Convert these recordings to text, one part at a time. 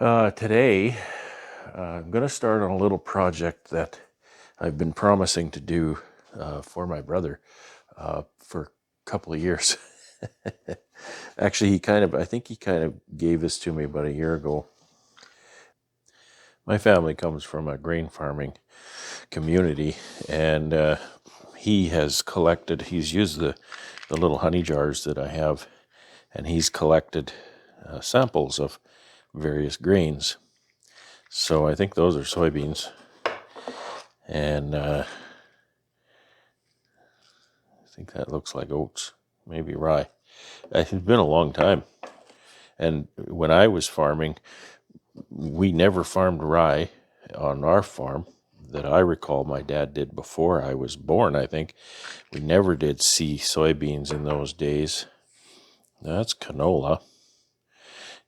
Today, I'm going to start on a little project that I've been promising to do for my brother for a couple of years. Actually, I think he kind of gave this to me about a year ago. My family comes from a grain farming community, and he's used the little honey jars that I have, and he's collected samples of various grains. So I think those are soybeans. And I think that looks like oats, maybe rye. It's been a long time. And when I was farming, we never farmed rye on our farm that I recall. My dad did before I was born, I think. We never did see soybeans in those days. That's canola.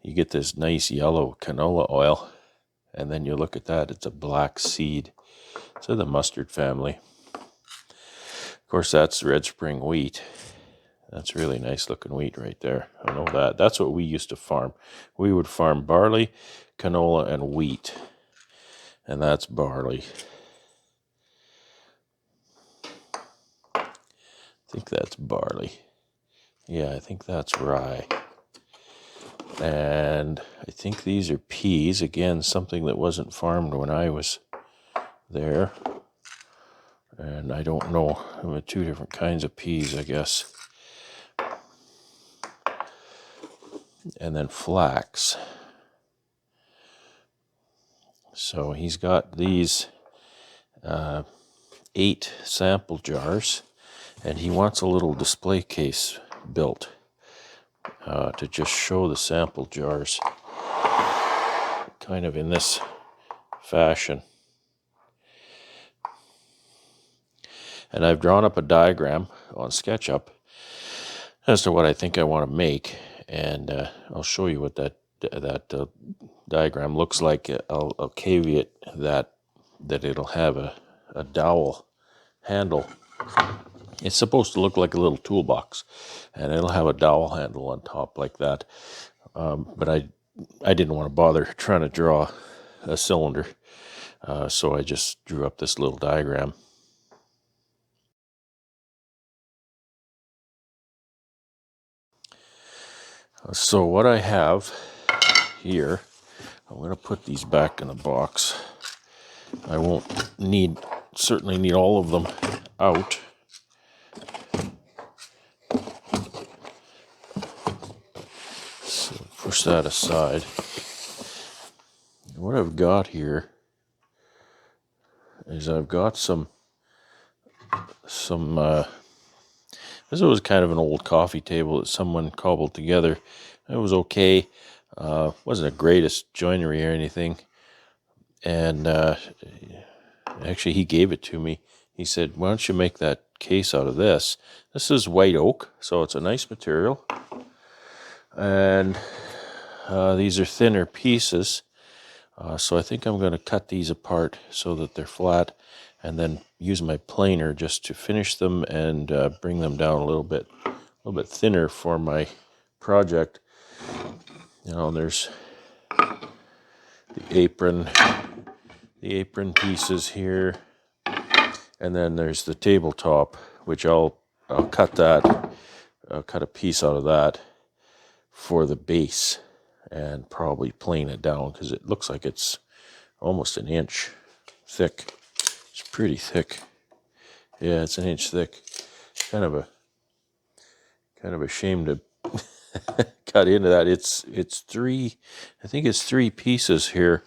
You get this nice yellow canola oil, and then you look at that, it's a black seed. It's of the mustard family. Of course, that's red spring wheat. That's really nice looking wheat right there. I know that. That's what we used to farm. We would farm barley, canola, and wheat. And that's barley. I think that's barley. Yeah, I think that's rye. And I think these are peas. Again, something that wasn't farmed when I was there. And I don't know. There were two different kinds of peas, I guess. And then flax. So he's got these 8 sample jars, and he wants a little display case built to just show the sample jars kind of in this fashion. And I've drawn up a diagram on SketchUp as to what I think I want to make, and I'll show you what that diagram looks like. I'll caveat that it'll have a dowel handle. It's supposed to look like a little toolbox, and it'll have a dowel handle on top like that. But I didn't want to bother trying to draw a cylinder, so I just drew up this little diagram. So what I have here, I'm going to put these back in the box. I won't certainly need all of them out. So push that aside. What I've got here is I've got some this was kind of an old coffee table that someone cobbled together. It was okay. Wasn't the greatest joinery or anything. And actually, he gave it to me. He said, why don't you make that case out of this? This is white oak, so it's a nice material. And these are thinner pieces. So I think I'm going to cut these apart so that they're flat, and then use my planer just to finish them and bring them down a little bit thinner for my project. There's the apron pieces here, and then there's the tabletop, which I'll cut that. I'll cut a piece out of that for the base, and probably plane it down because it looks like it's almost an inch thick. It's pretty thick. Yeah, it's an inch thick. Kind of a shame to cut into that. It's 3. I think it's 3 pieces here.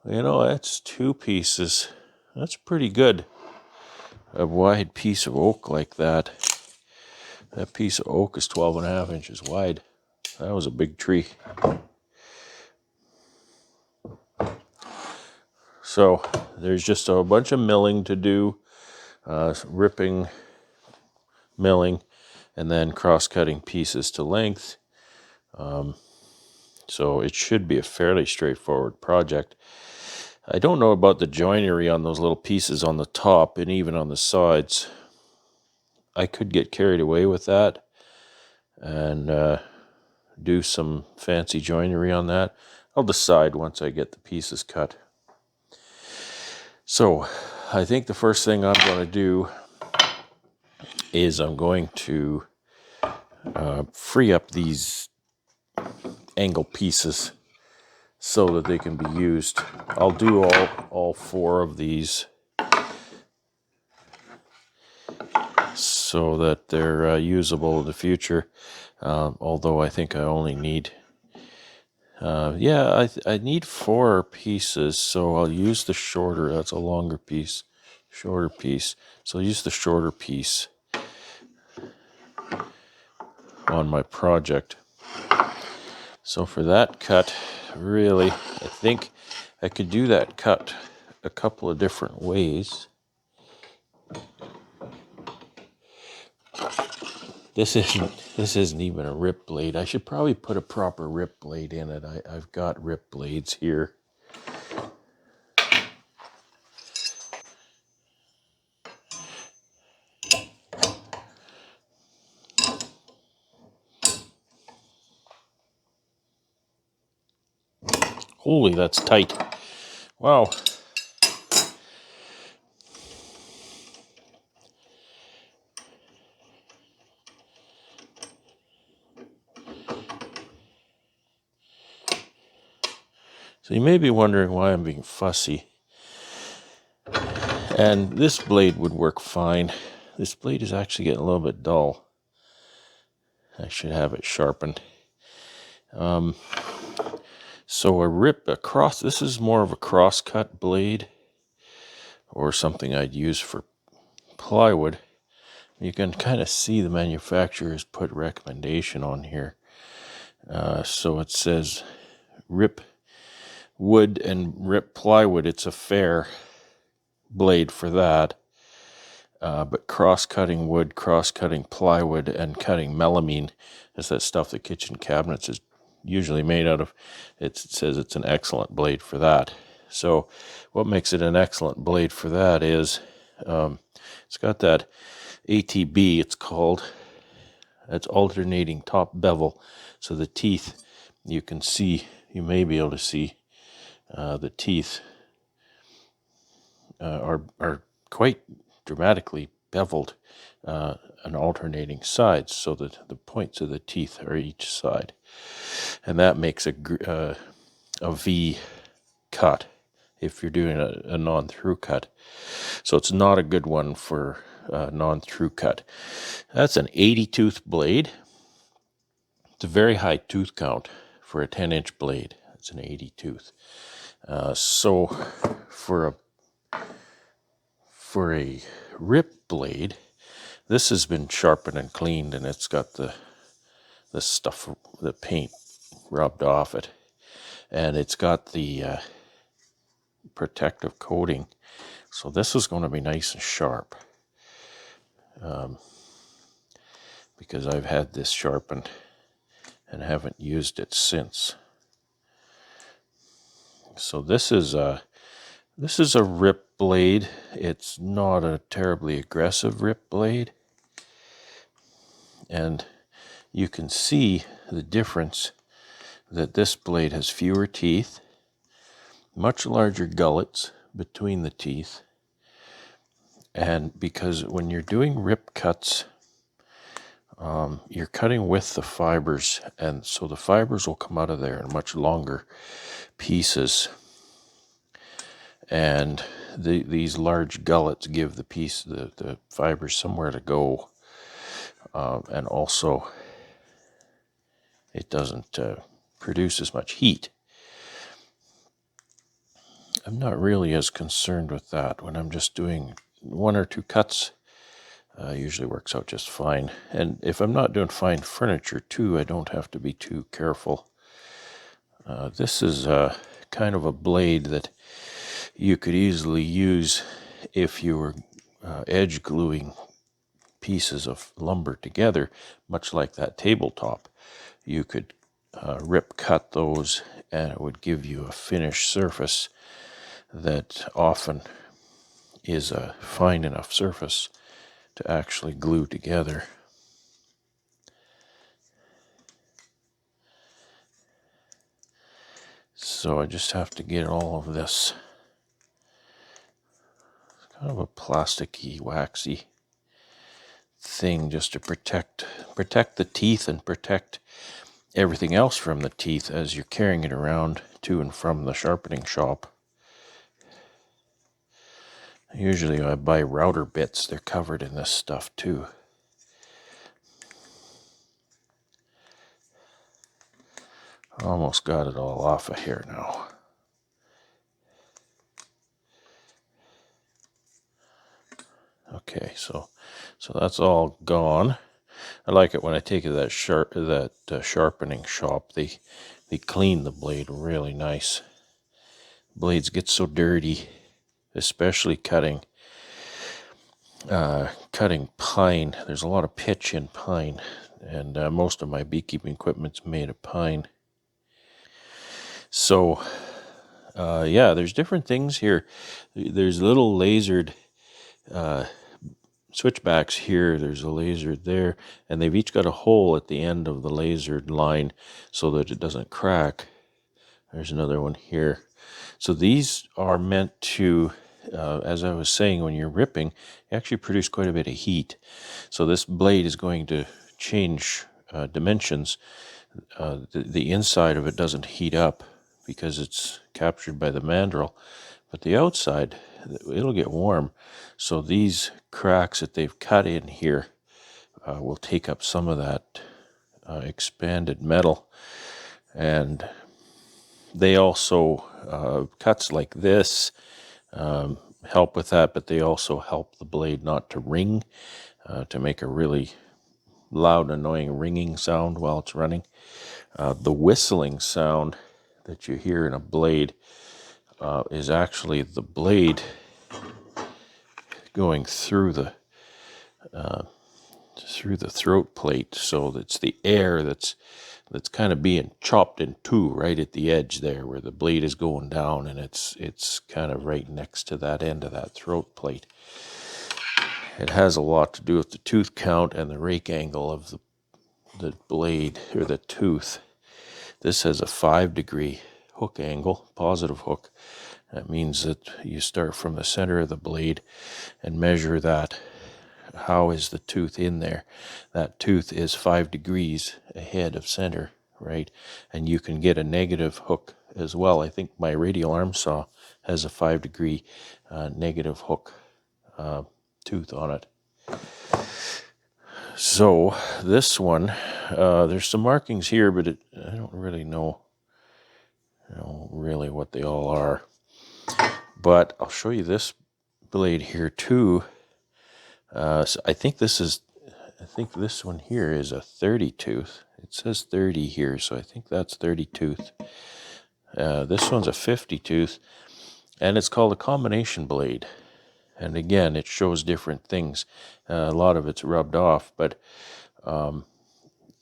That's 2 pieces. That's pretty good. A wide piece of oak like that. That piece of oak is 12.5 inches wide. That was a big tree. So there's just a bunch of milling to do, ripping, milling, and then cross-cutting pieces to length. So it should be a fairly straightforward project. I don't know about the joinery on those little pieces on the top and even on the sides. I could get carried away with that and do some fancy joinery on that. I'll decide once I get the pieces cut. So I think the first thing I'm going to do is I'm going to free up these angle pieces so that they can be used. I'll do all 4 of these so that they're usable in the future. Although I think I only need, I need 4 pieces, so I'll use the shorter. That's a longer piece, shorter piece. So I'll use the shorter piece on my project. So for that cut, really, I think I could do that cut a couple of different ways. This isn't even a rip blade. I should probably put a proper rip blade in it. I've got rip blades here. Holy, that's tight. Wow. So you may be wondering why I'm being fussy. And this blade would work fine. This blade is actually getting a little bit dull. I should have it sharpened. So a rip across, this is more of a cross-cut blade or something I'd use for plywood. You can kind of see the manufacturer's put recommendation on here. So it says rip wood and rip plywood. It's a fair blade for that. But cross-cutting wood, cross-cutting plywood, and cutting melamine is that stuff that kitchen cabinets is usually made out of. It says it's an excellent blade for that. So what makes it an excellent blade for that is it's got that ATB, it's called. It's alternating top bevel. So the teeth, you can see, you may be able to see the teeth are quite dramatically beveled on alternating sides, so that the points of the teeth are each side, and that makes a V cut if you're doing a non-through cut. So it's not a good one for non-through cut. That's an 80 tooth blade. It's a very high tooth count for a 10-inch blade. It's an 80 tooth. So for a rip blade, this has been sharpened and cleaned, and it's got the stuff, the paint rubbed off it, and it's got the protective coating. So this is going to be nice and sharp, because I've had this sharpened and haven't used it since. So this is a rip blade. It's not a terribly aggressive rip blade, and you can see the difference that this blade has fewer teeth, much larger gullets between the teeth, and because when you're doing rip cuts, you're cutting with the fibers, and so the fibers will come out of there in much longer pieces, and these large gullets give the fibers somewhere to go, and also it doesn't produce as much heat. I'm not really as concerned with that. When I'm just doing 1 or 2 cuts, usually works out just fine. And if I'm not doing fine furniture too, I don't have to be too careful. This is kind of a blade that you could easily use if you were edge gluing pieces of lumber together, much like that tabletop. You could rip cut those, and it would give you a finished surface that often is a fine enough surface to actually glue together. So I just have to get all of this. It's kind of a plasticky, waxy thing just to protect the teeth and protect everything else from the teeth as you're carrying it around to and from the sharpening shop. Usually I buy router bits. They're covered in this stuff too. Almost got it all off of here now. Okay, so that's all gone. I like it when I take it to that sharpening shop. They clean the blade really nice. Blades get so dirty, especially cutting pine. There's a lot of pitch in pine, and most of my beekeeping equipment's made of pine. So yeah, there's different things here. There's little lasered switchbacks here. There's a laser there, and they've each got a hole at the end of the lasered line so that it doesn't crack. There's another one here. So these are meant to, as I was saying, when you're ripping, you actually produce quite a bit of heat. So this blade is going to change dimensions. The inside of it doesn't heat up because it's captured by the mandrel, but the outside, it'll get warm. So these cracks that they've cut in here will take up some of that expanded metal. And they also, cuts like this help with that, but they also help the blade not to ring, to make a really loud, annoying ringing sound while it's running. The whistling sound that you hear in a blade is actually the blade going through the throat plate. So it's the air that's kind of being chopped in two right at the edge there where the blade is going down, and it's kind of right next to that end of that throat plate. It has a lot to do with the tooth count and the rake angle of the blade or the tooth. This has a 5-degree hook angle, positive hook. That means that you start from the center of the blade and measure that. How is the tooth in there? That tooth is 5 degrees ahead of center, right? And you can get a negative hook as well. I think my radial arm saw has a 5-degree negative hook tooth on it. So this one, there's some markings here, but I don't really know really what they all are. But I'll show you this blade here too. So I think this one here is a 30 tooth. It says 30 here, so I think that's 30 tooth. This one's a 50 tooth, and it's called a combination blade. And again, it shows different things. A lot of it's rubbed off, but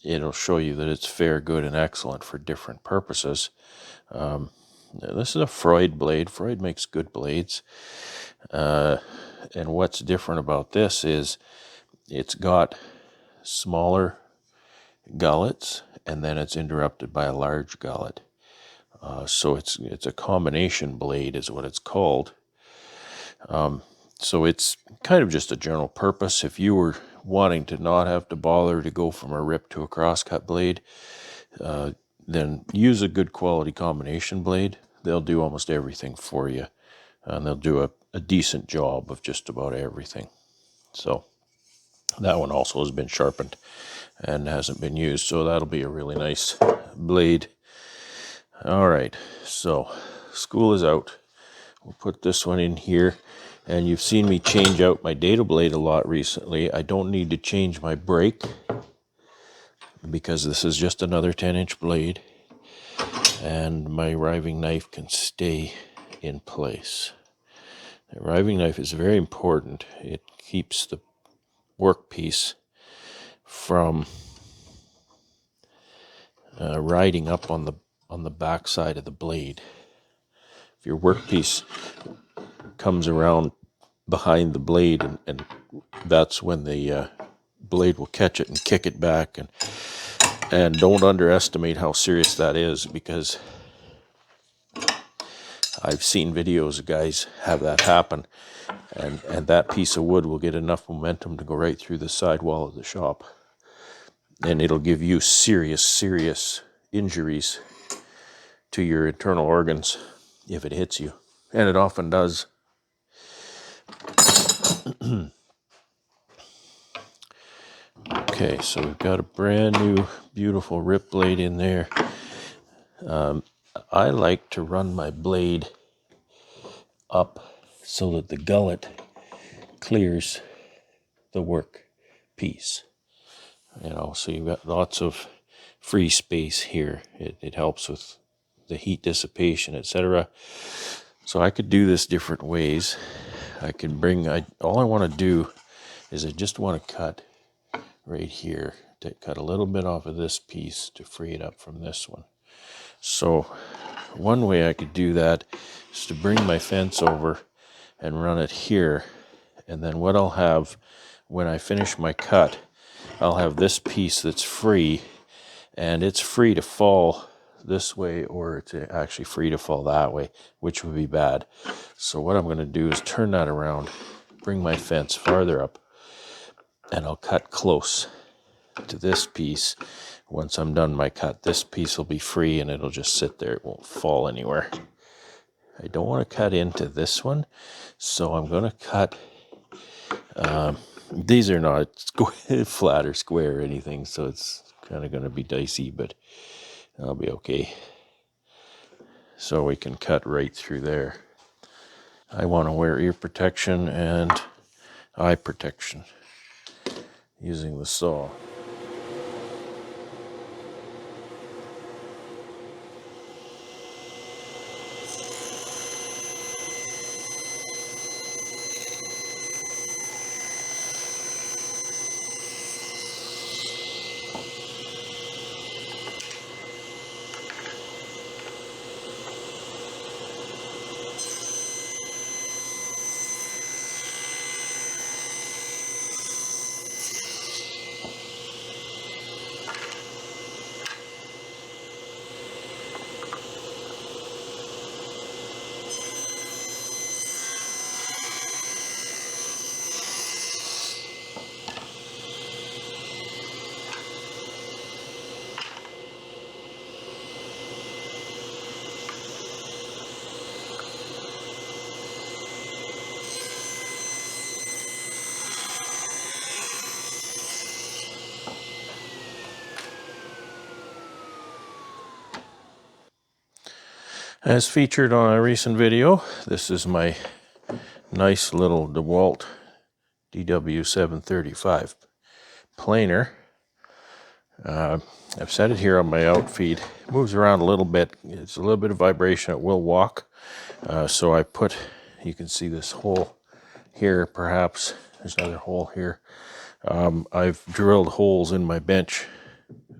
it'll show you that it's fair, good, and excellent for different purposes. This is a Freud blade. Freud makes good blades. And what's different about this is it's got smaller gullets, and then it's interrupted by a large gullet. So it's a combination blade is what it's called. So it's kind of just a general purpose. If you were wanting to not have to bother to go from a rip to a crosscut blade, then use a good quality combination blade. They'll do almost everything for you, and they'll do a decent job of just about everything. So that one also has been sharpened and hasn't been used, so that'll be a really nice blade. All right, so school is out. We'll put this one in here, and you've seen me change out my dado blade a lot recently. I don't need to change my brake because this is just another 10-inch blade, and my riving knife can stay in place. The riving knife is very important. It keeps the workpiece from riding up on the back side of the blade. If your workpiece comes around behind the blade, and that's when the blade will catch it and kick it back, and don't underestimate how serious that is, because I've seen videos of guys have that happen, and that piece of wood will get enough momentum to go right through the sidewall of the shop. And it'll give you serious injuries to your internal organs if it hits you. And it often does. Okay, so we've got a brand new, beautiful rip blade in there. I like to run my blade up so that the gullet clears the work piece. So you've got lots of free space here. It helps with the heat dissipation, etc. So I could do this different ways. All I want to do is I just want to cut right here, to cut a little bit off of this piece to free it up from this one. So one way I could do that is to bring my fence over and run it here. And then what I'll have when I finish my cut, I'll have this piece that's free, and it's free to fall this way, or it's actually free to fall that way, which would be bad. So what I'm going to do is turn that around, bring my fence farther up, and I'll cut close to this piece. Once I'm done my cut, this piece will be free and it'll just sit there. It won't fall anywhere. I don't want to cut into this one, so I'm going to cut. These are not flat or square or anything, so it's kind of going to be dicey, but I'll be okay. So we can cut right through there. I want to wear ear protection and eye protection using the saw. As featured on a recent video, this is my nice little DeWalt DW735 planer. I've set it here on my outfeed. It moves around a little bit. It's a little bit of vibration. It will walk. So you can see this hole here perhaps. There's another hole here. I've drilled holes in my bench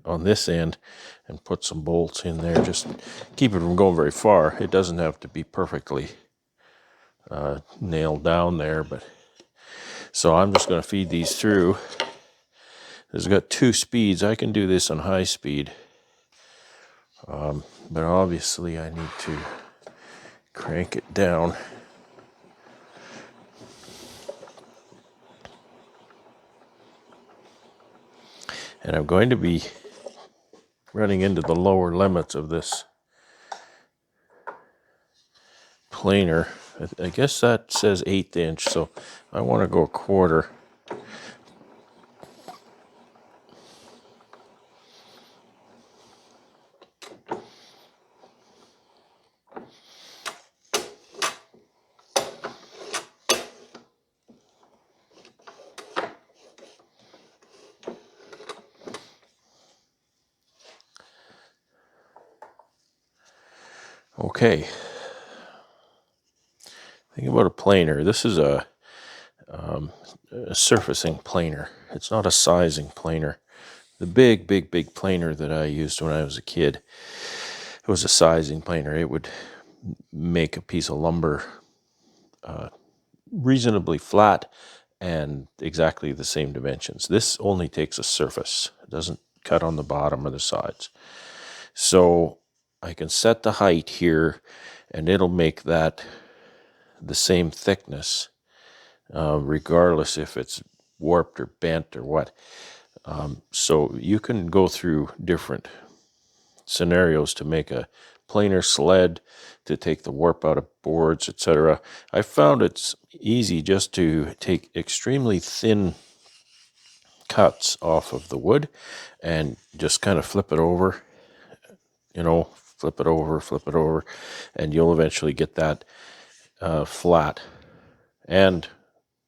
on this end and put some bolts in there. Just keep it from going very far. It doesn't have to be perfectly nailed down there, but so I'm just going to feed these through. It's got 2 speeds. I can do this on high speed, but obviously I need to crank it down. And I'm going to be running into the lower limits of this planer. I guess that says 1/8 inch, so I want to go 1/4. Okay. Think about a planer. This is a surfacing planer. It's not a sizing planer. The big planer that I used when I was a kid, it was a sizing planer. It would make a piece of lumber reasonably flat and exactly the same dimensions. This only takes a surface. It doesn't cut on the bottom or the sides. So I can set the height here and it'll make that the same thickness, regardless if it's warped or bent or what. So you can go through different scenarios to make a planer sled, to take the warp out of boards, etc. I found it's easy just to take extremely thin cuts off of the wood and just kind of flip it over, flip it over, and you'll eventually get that flat and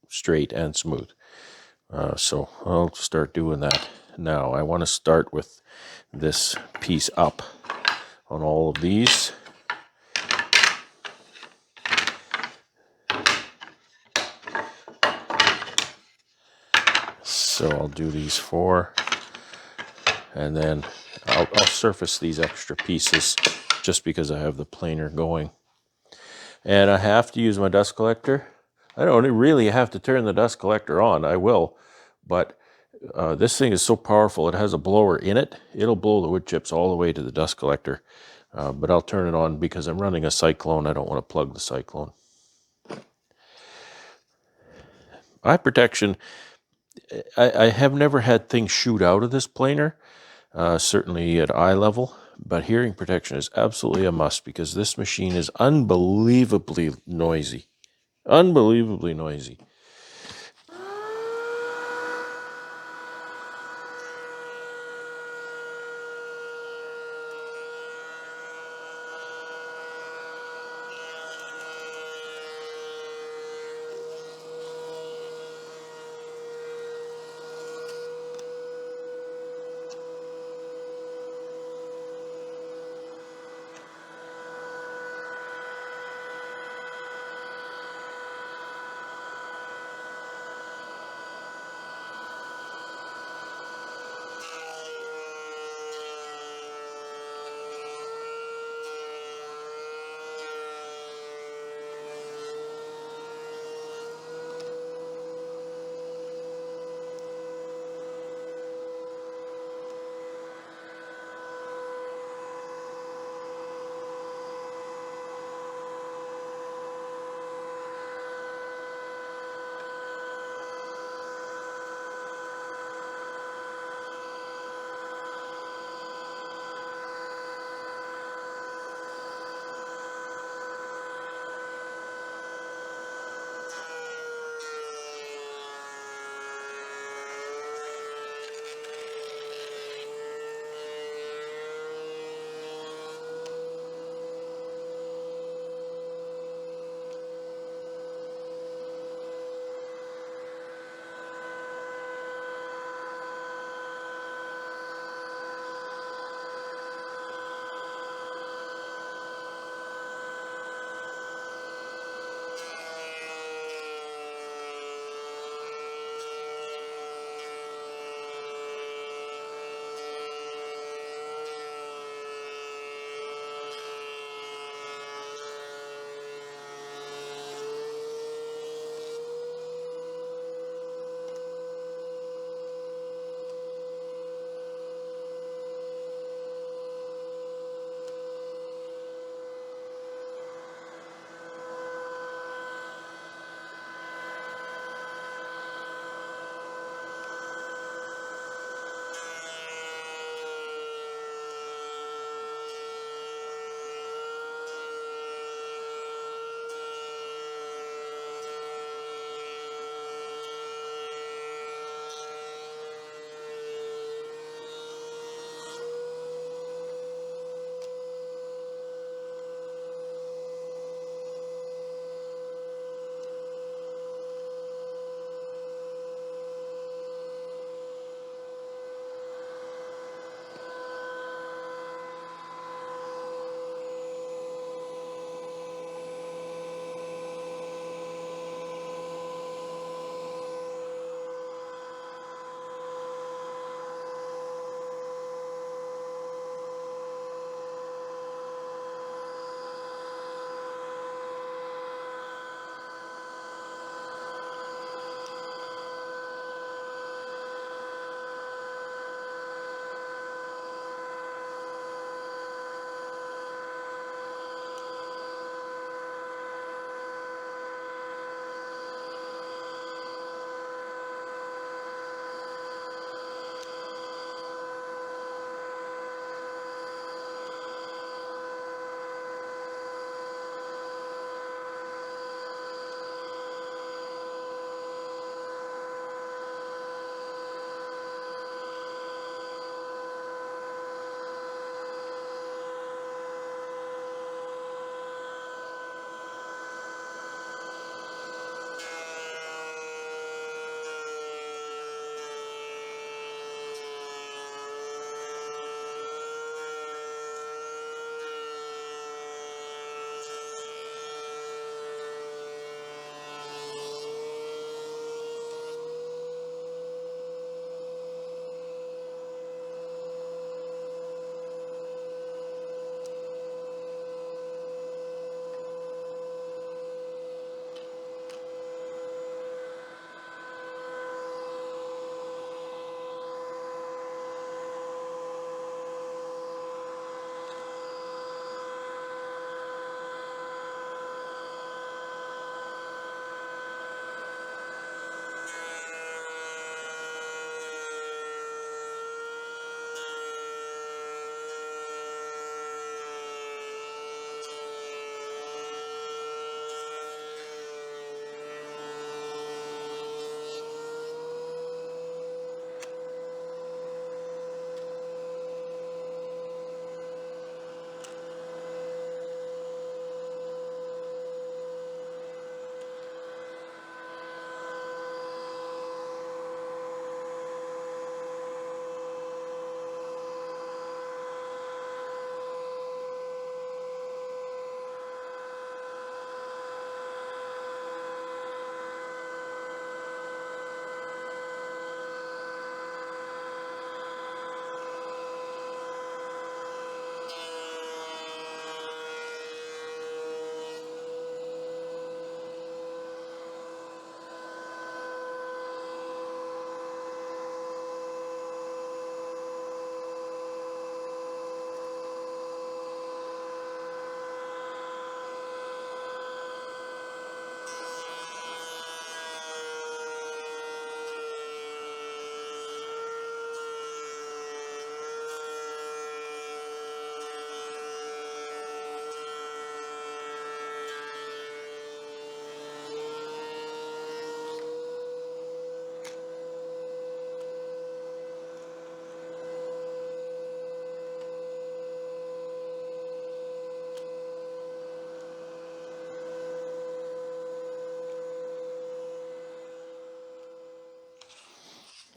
straight and smooth. So I'll start doing that now. I want to start with this piece up on all of these. So I'll do these 4, and then I'll surface these extra pieces just because I have the planer going. And I have to use my dust collector. I don't really have to turn the dust collector on. I will, but this thing is so powerful. It has a blower in it. It'll blow the wood chips all the way to the dust collector. But I'll turn it on because I'm running a cyclone. I don't want to plug the cyclone. Eye protection. I have never had things shoot out of this planer, certainly at eye level. But hearing protection is absolutely a must because this machine is unbelievably noisy. Unbelievably noisy.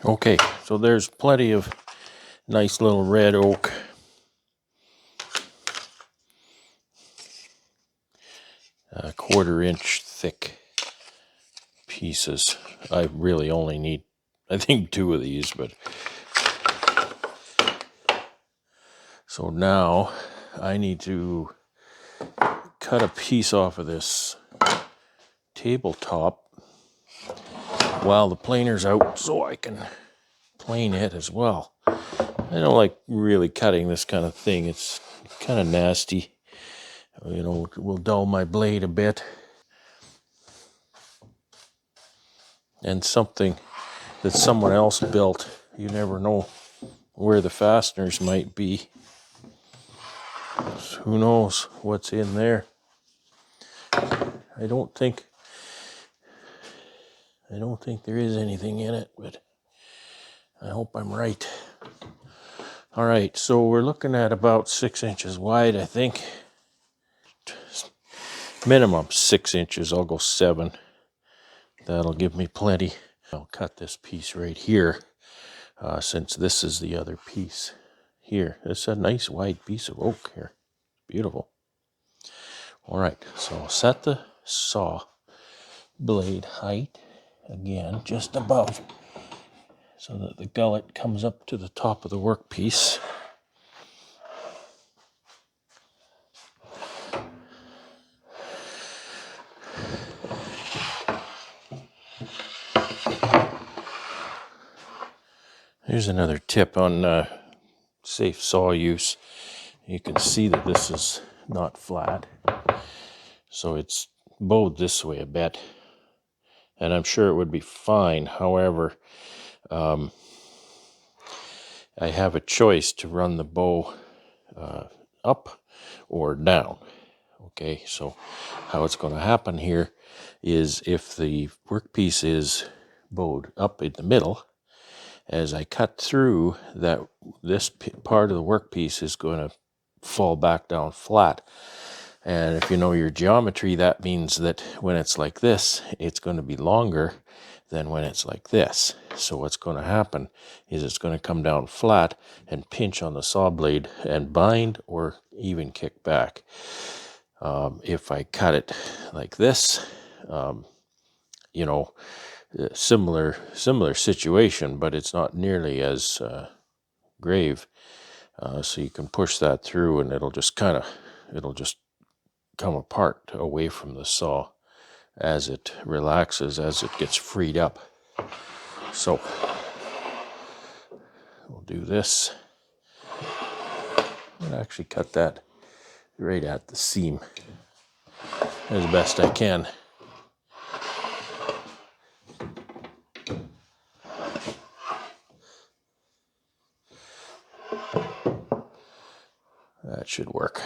Okay, so there's plenty of nice little red oak. A 1/4 inch thick pieces. I really only need, I think, 2 of these, but so now I need to cut a piece off of this tabletop while the planer's out so I can plane it as well. I don't like really cutting this kind of thing. It's kind of nasty. You know, it will dull my blade a bit. And something that someone else built, you never know where the fasteners might be. So who knows what's in there? I don't think there is anything in it, but I hope I'm right. All right, so we're looking at about 6 inches wide, I think. Minimum 6 inches. I'll go 7. That'll give me plenty. I'll cut this piece right here, since this is the other piece here. It's a nice wide piece of oak here. Beautiful. All right, so I'll set the saw blade height again just above so that the gullet comes up to the top of the workpiece. Here's another tip on safe saw use. You can see that this is not flat, so it's bowed this way a bit, and I'm sure it would be fine. However, I have a choice to run the bow up or down. Okay, so how it's going to happen here is if the workpiece is bowed up in the middle, as I cut through that, this part of the workpiece is going to fall back down flat. And if you know your geometry, that means that when it's like this, it's going to be longer than when it's like this. So what's going to happen is it's going to come down flat and pinch on the saw blade and bind or even kick back. If I cut it like this, you know, similar situation, but it's not nearly as grave. So you can push that through, and it'll just come apart away from the saw as it relaxes, as it gets freed up. So we'll do this and actually cut that right at the seam as best I can. That should work.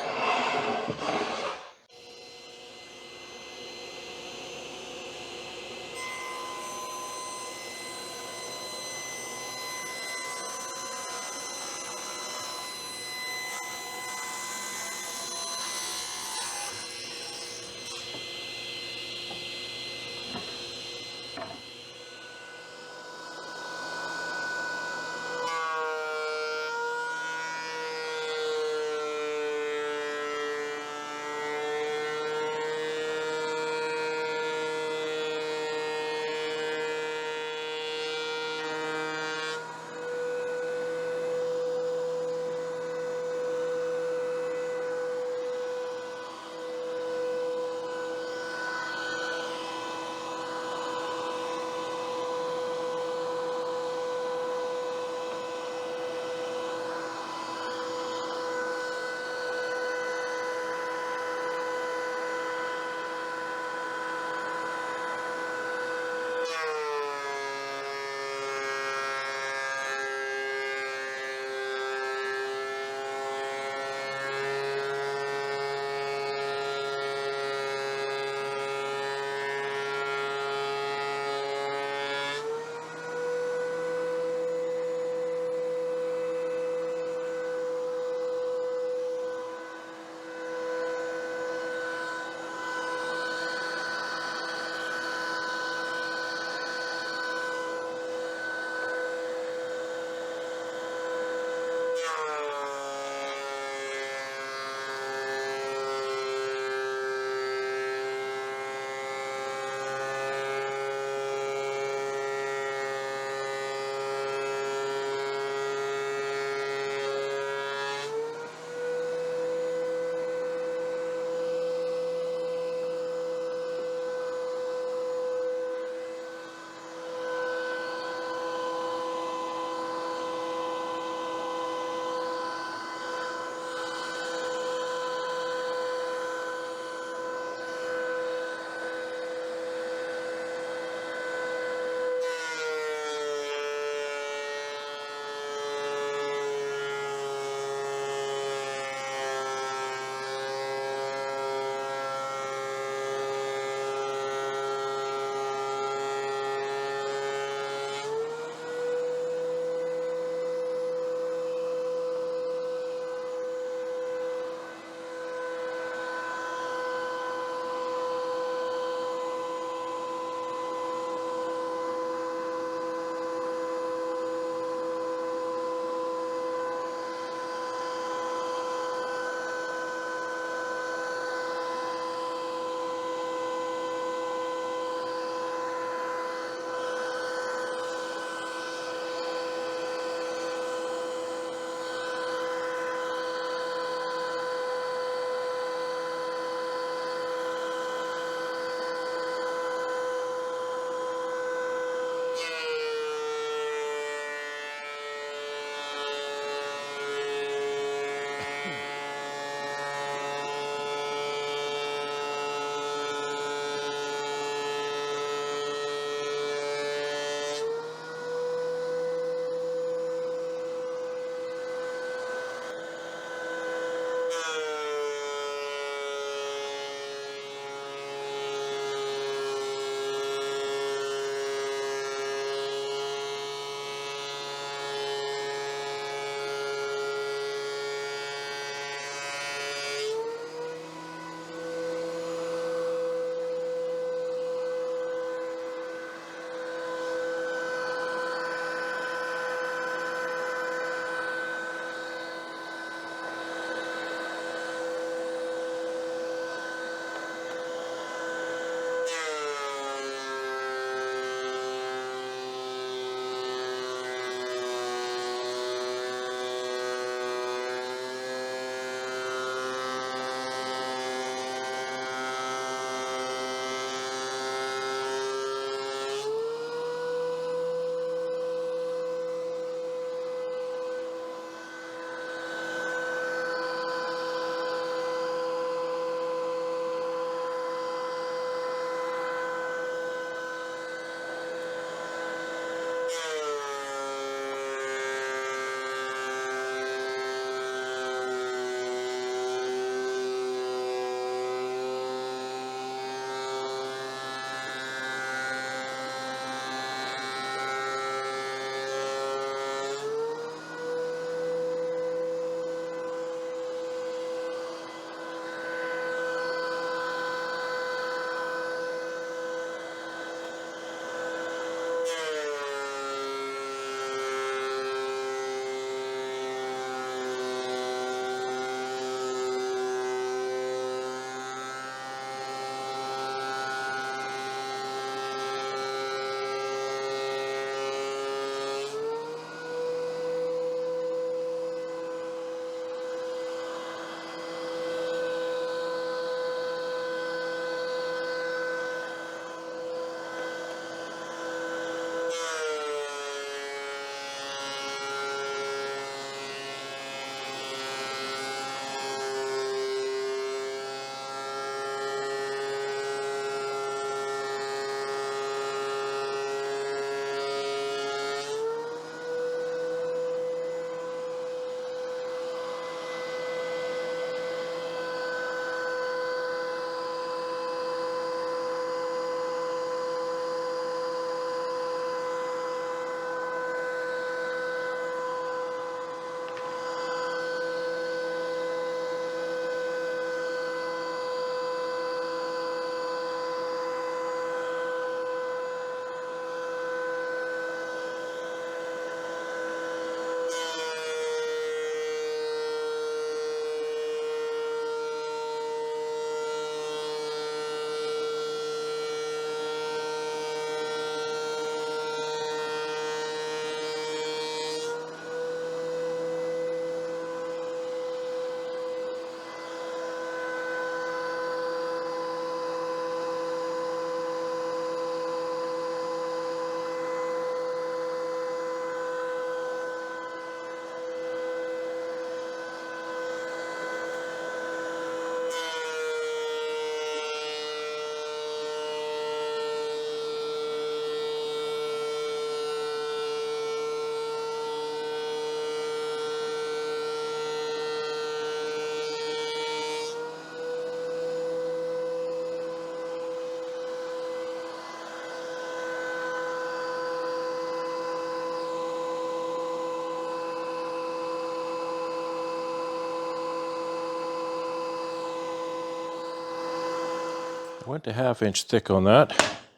Went to 1/2 inch thick on that.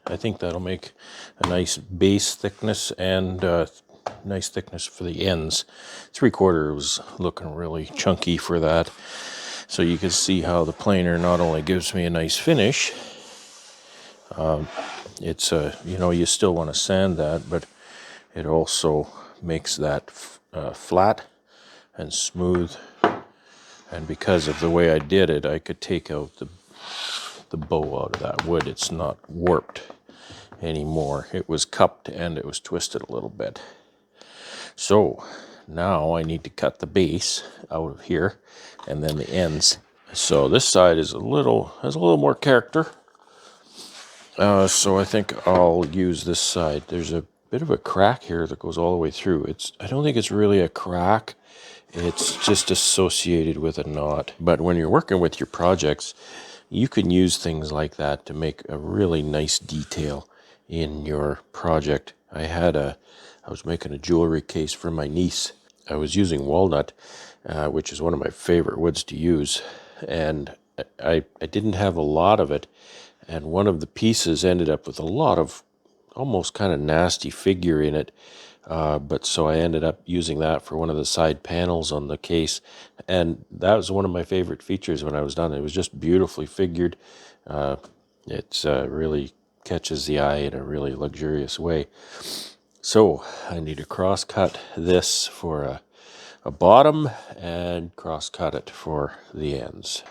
I think that'll make a nice base thickness and nice thickness for the ends. 3/4 was looking really chunky for that. So you can see how the planer not only gives me a nice finish, it's you know, you still want to sand that, but it also makes that flat and smooth. And because of the way I did it, I could take out the bow out of that wood. It's not warped anymore. It was cupped and it was twisted a little bit. So now I need to cut the base out of here and then the ends. So this side is has a little more character. So I think I'll use this side. There's a bit of a crack here that goes all the way through. I don't think it's really a crack. It's just associated with a knot. But when you're working with your projects, you can use things like that to make a really nice detail in your project. I was making a jewelry case for my niece. I was using walnut, which is one of my favorite woods to use. And I didn't have a lot of it. And one of the pieces ended up with a lot of almost kind of nasty figure in it. But so I ended up using that for one of the side panels on the case. And that was one of my favorite features when I was done. It was just beautifully figured. It really catches the eye in a really luxurious way. So I need to cross cut this for a bottom and cross cut it for the ends.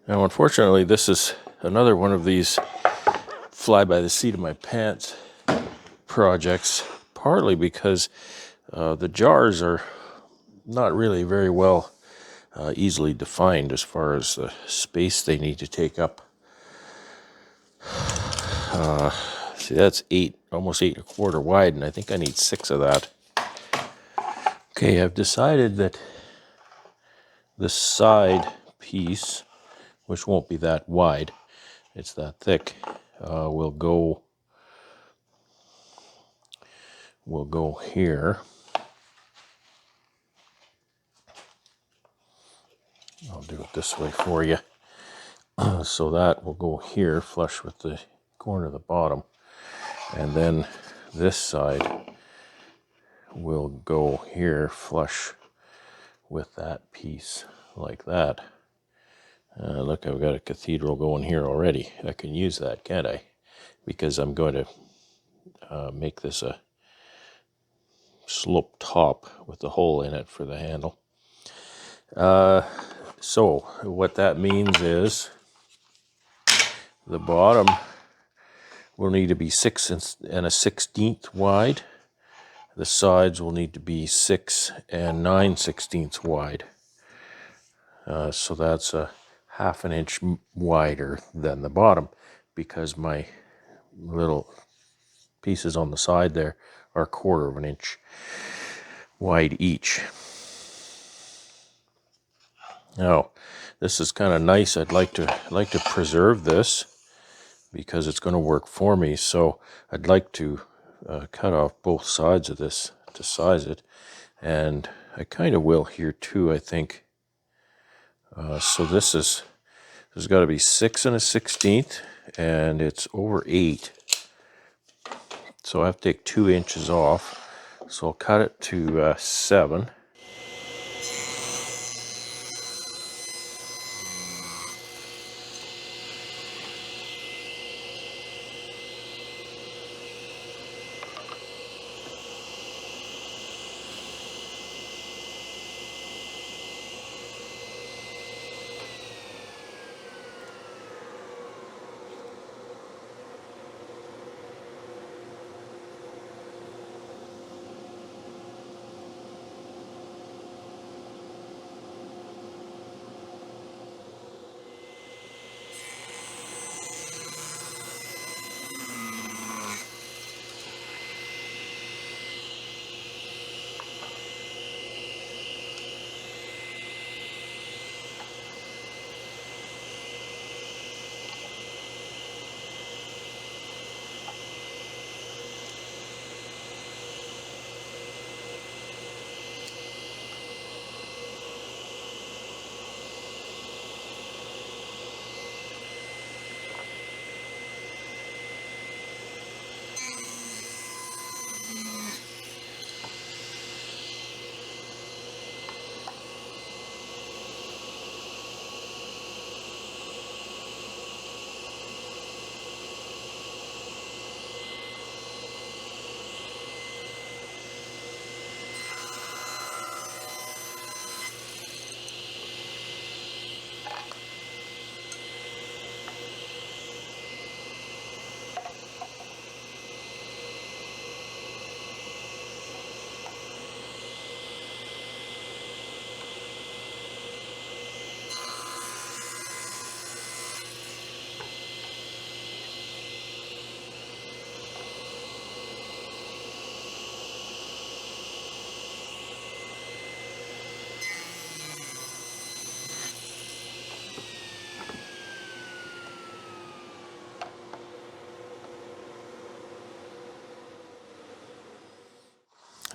Now, unfortunately, this is another one of these fly by the seat of my pants projects, partly because the jars are not really very well easily defined as far as the space they need to take up. See, that's almost 8 1/4 wide, and I think I need 6 of that. Okay, I've decided that the side piece, which won't be that wide, it's that thick, will go here. I'll do it this way for you. So that will go here, flush with the corner of the bottom. And then this side will go here, flush with that piece, like that. Look, I've got a cathedral going here already. I can use that, can't I? Because I'm going to make this a slope top with a hole in it for the handle. So what that means is the bottom will need to be 6 1/16 wide. The sides will need to be 6 9/16 wide. So that's a 1/2 inch wider than the bottom, because my little pieces on the side there are 1/4 inch wide each. Now, this is kind of nice. I'd like to preserve this because it's going to work for me. So I'd like to cut off both sides of this to size it, and I kind of will here too, I think. So there's got to be 6 1/16, and it's over 8. So I have to take 2 inches off. So I'll cut it to 7.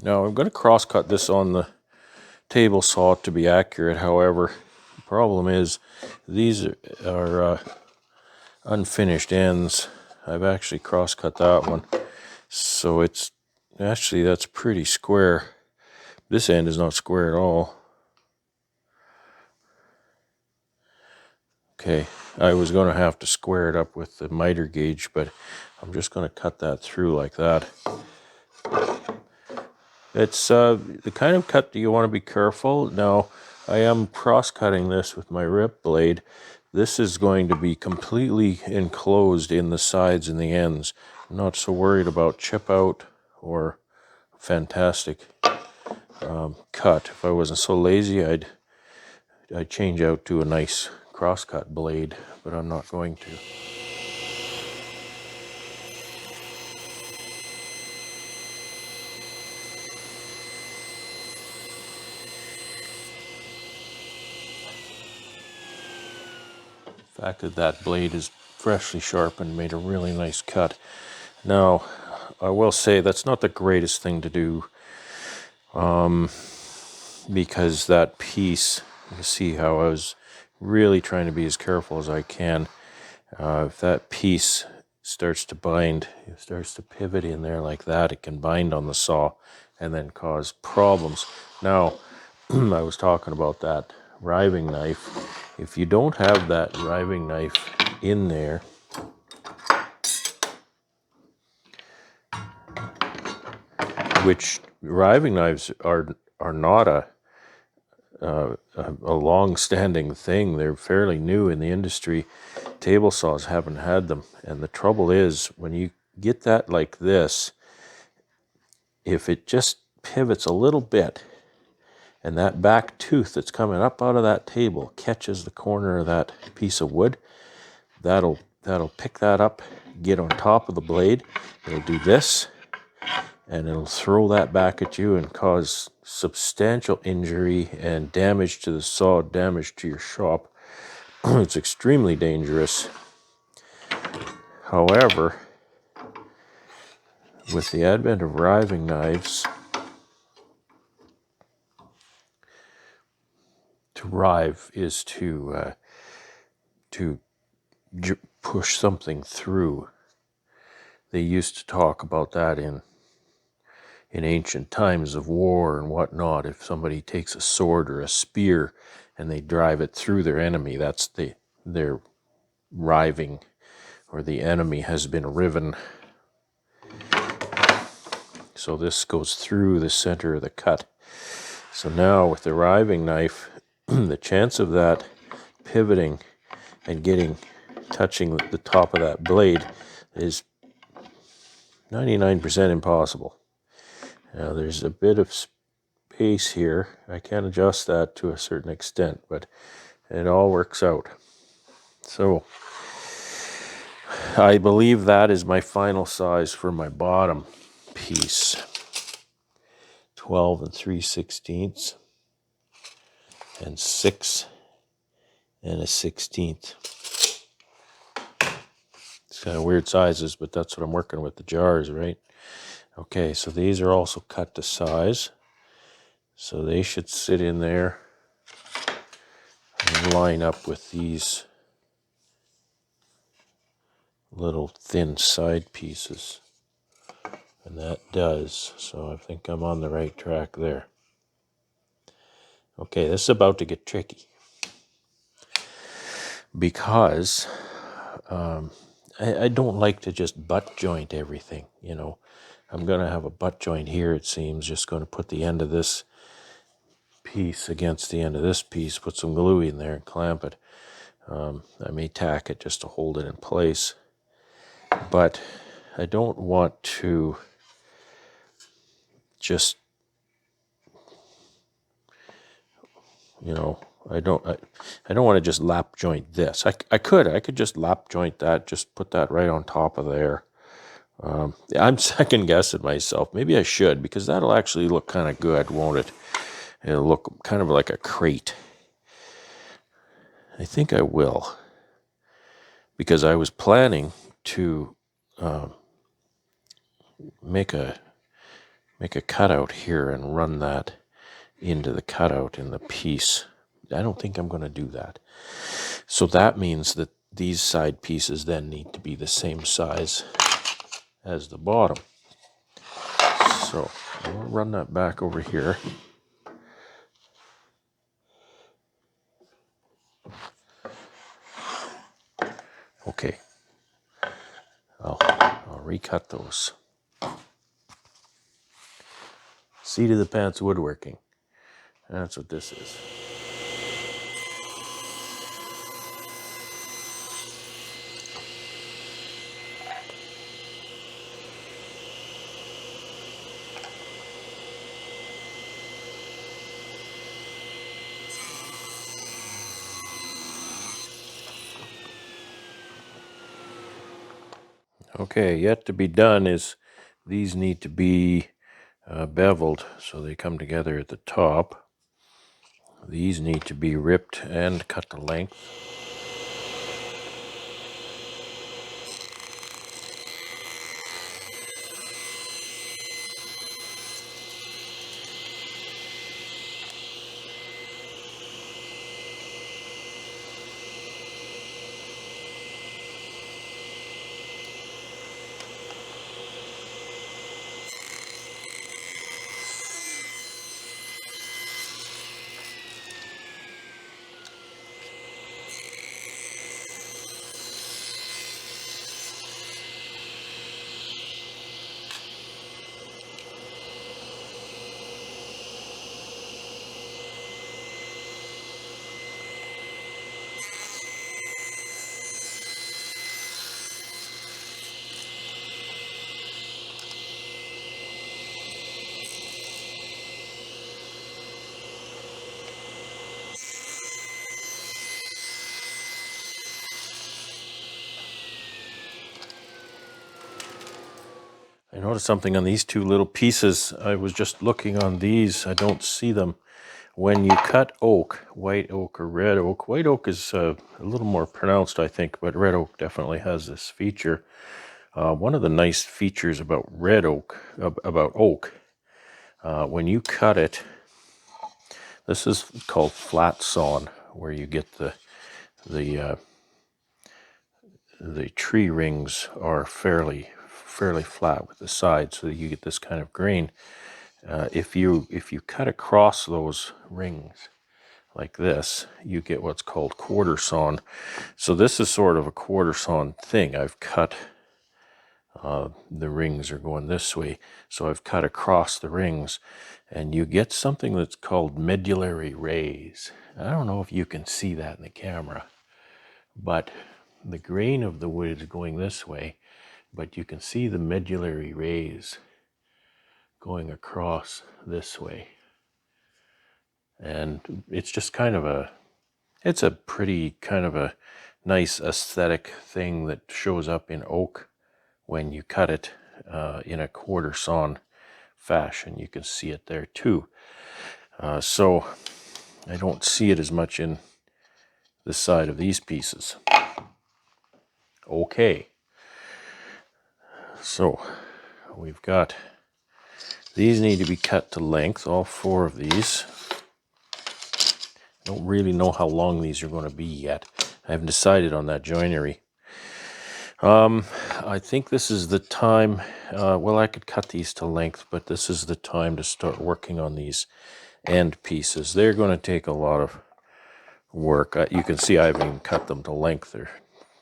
Now I'm going to cross cut this on the table saw to be accurate. However, the problem is these are unfinished ends. I've actually cross cut that one, so it's actually, that's pretty square. This end is not square at all. Okay, I was going to have to square it up with the miter gauge, but I'm just going to cut that through like that. It's the kind of cut that you want to be careful. Now, I am cross-cutting this with my rip blade. This is going to be completely enclosed in the sides and the ends. I'm not so worried about chip out or fantastic cut. If I wasn't so lazy, I'd change out to a nice cross-cut blade, but I'm not going to. The fact that that blade is freshly sharpened made a really nice cut. Now, I will say that's not the greatest thing to do, because that piece, you see how I was really trying to be as careful as I can. If that piece starts to bind, it starts to pivot in there like that, it can bind on the saw and then cause problems. Now, I was talking about that riving knife. If you don't have that riving knife in there, which riving knives are not a long-standing thing. They're fairly new in the industry. Table saws haven't had them, and the trouble is when you get that like this, if it just pivots a little bit and that back tooth that's coming up out of that table catches the corner of that piece of wood, that'll pick that up, get on top of the blade. It'll do this, and it'll throw that back at you and cause substantial injury and damage to the saw, damage to your shop. It's extremely dangerous. However, with the advent of riving knives, to rive is to push something through. They used to talk about that in ancient times of war and whatnot. If somebody takes a sword or a spear and they drive it through their enemy, that's their riving, or the enemy has been riven. So this goes through the center of the cut. So now with the riving knife, the chance of that pivoting and touching the top of that blade is 99% impossible. Now there's a bit of space here. I can adjust that to a certain extent, but it all works out. So I believe that is my final size for my bottom piece. 12 3/16 and 6 1/16. It's kind of weird sizes, but that's what I'm working with, the jars, right? Okay, so these are also cut to size. So they should sit in there and line up with these little thin side pieces. And that does, so I think I'm on the right track there. Okay, this is about to get tricky, because I don't like to just butt joint everything, you know. I'm going to have a butt joint here, it seems. Just going to put the end of this piece against the end of this piece, put some glue in there and clamp it. I may tack it just to hold it in place. But I don't want to just, you know, I don't want to just lap joint this. I could just lap joint that, just put that right on top of there. I'm second guessing myself. Maybe I should, because that'll actually look kind of good, won't it? It'll look kind of like a crate. I think I will, because I was planning to make a make a cutout here and run that into the cutout in the piece. I don't think I'm going to do that. So that means that these side pieces then need to be the same size as the bottom. So I'll run that back over here. Okay, I'll recut those. Seat of the pants woodworking. That's what this is. Okay, yet to be done is these need to be beveled so they come together at the top. These need to be ripped and cut to length. I noticed something on these two little pieces. I was just looking on these. I don't see them. When you cut oak, white oak or red oak, white oak is a little more pronounced, I think, but red oak definitely has this feature. One of the nice features about red oak, about oak, when you cut it, this is called flat sawn, where you get the tree rings are fairly flat with the sides, so that you get this kind of grain. If you cut across those rings like this, you get what's called quarter sawn. So this is sort of a quarter sawn thing. I've cut, the rings are going this way, so I've cut across the rings, and you get something that's called medullary rays. I don't know if you can see that in the camera, but the grain of the wood is going this way, but you can see the medullary rays going across this way. And it's just kind of it's a pretty kind of a nice aesthetic thing that shows up in oak when you cut it in a quarter sawn fashion. You can see it there too. So I don't see it as much in the side of these pieces. Okay, so we've got, these need to be cut to length, all four of these. Don't really know how long these are going to be yet. I haven't decided on that joinery. I think this is the time, well, I could cut these to length, but this is the time to start working on these end pieces. They're going to take a lot of work. You can see I haven't even cut them to length. They're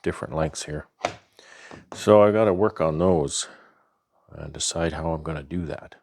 different lengths here. So I got to work on those and decide how I'm going to do that.